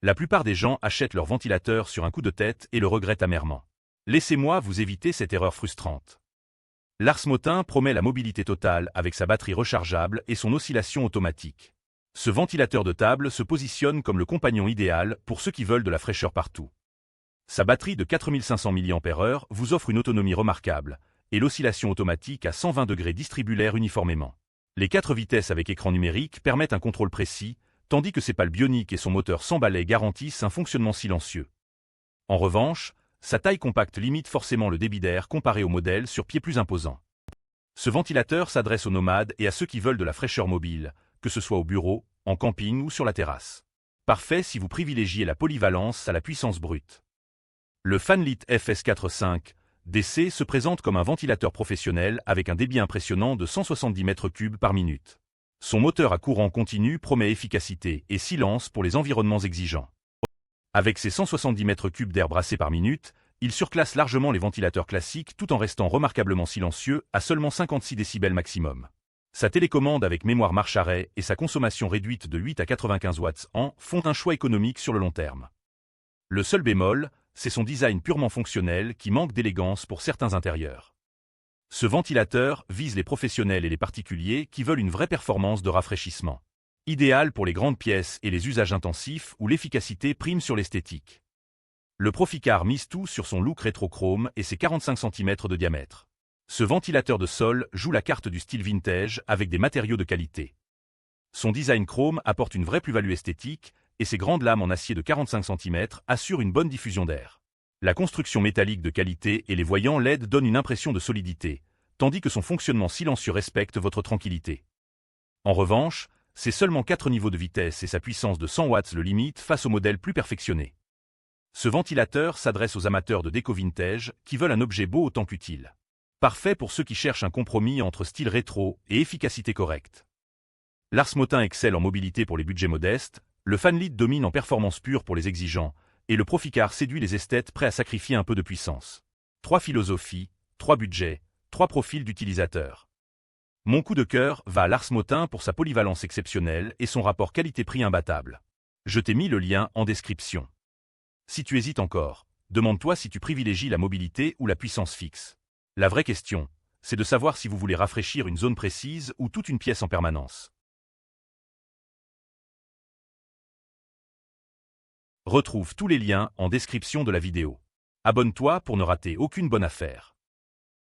La plupart des gens achètent leur ventilateur sur un coup de tête et le regrettent amèrement. Laissez-moi vous éviter cette erreur frustrante. Lars Motin promet la mobilité totale avec sa batterie rechargeable et son oscillation automatique. Ce ventilateur de table se positionne comme le compagnon idéal pour ceux qui veulent de la fraîcheur partout. Sa batterie de 4500 mAh vous offre une autonomie remarquable, et l'oscillation automatique à 120 degrés distribue l'air uniformément. Les 4 vitesses avec écran numérique permettent un contrôle précis, tandis que ses pales bioniques et son moteur sans balai garantissent un fonctionnement silencieux. En revanche, sa taille compacte limite forcément le débit d'air comparé au modèle sur pied plus imposant. Ce ventilateur s'adresse aux nomades et à ceux qui veulent de la fraîcheur mobile, que ce soit au bureau, en camping ou sur la terrasse. Parfait si vous privilégiez la polyvalence à la puissance brute. Le Fanlit FS45 DC se présente comme un ventilateur professionnel avec un débit impressionnant de 170 m3 par minute. Son moteur à courant continu promet efficacité et silence pour les environnements exigeants. Avec ses 170 m3 d'air brassé par minute, il surclasse largement les ventilateurs classiques tout en restant remarquablement silencieux à seulement 56 décibels maximum. Sa télécommande avec mémoire marche-arrêt et sa consommation réduite de 8 à 95 watts en font un choix économique sur le long terme. Le seul bémol, c'est son design purement fonctionnel qui manque d'élégance pour certains intérieurs. Ce ventilateur vise les professionnels et les particuliers qui veulent une vraie performance de rafraîchissement. Idéal pour les grandes pièces et les usages intensifs où l'efficacité prime sur l'esthétique. Le Proficar mise tout sur son look rétro-chrome et ses 45 cm de diamètre. Ce ventilateur de sol joue la carte du style vintage avec des matériaux de qualité. Son design chrome apporte une vraie plus-value esthétique et ses grandes lames en acier de 45 cm assurent une bonne diffusion d'air. La construction métallique de qualité et les voyants LED donnent une impression de solidité, tandis que son fonctionnement silencieux respecte votre tranquillité. En revanche, c'est seulement 4 niveaux de vitesse et sa puissance de 100 watts le limite face au modèle plus perfectionné. Ce ventilateur s'adresse aux amateurs de déco vintage qui veulent un objet beau autant qu'utile. Parfait pour ceux qui cherchent un compromis entre style rétro et efficacité correcte. Lars Motin excelle en mobilité pour les budgets modestes, le Fanlit domine en performance pure pour les exigeants, et le Proficar séduit les esthètes prêts à sacrifier un peu de puissance. 3 philosophies, 3 budgets, 3 profils d'utilisateurs. Mon coup de cœur va à Lars Motin pour sa polyvalence exceptionnelle et son rapport qualité-prix imbattable. Je t'ai mis le lien en description. Si tu hésites encore, demande-toi si tu privilégies la mobilité ou la puissance fixe. La vraie question, c'est de savoir si vous voulez rafraîchir une zone précise ou toute une pièce en permanence. Retrouve tous les liens en description de la vidéo. Abonne-toi pour ne rater aucune bonne affaire.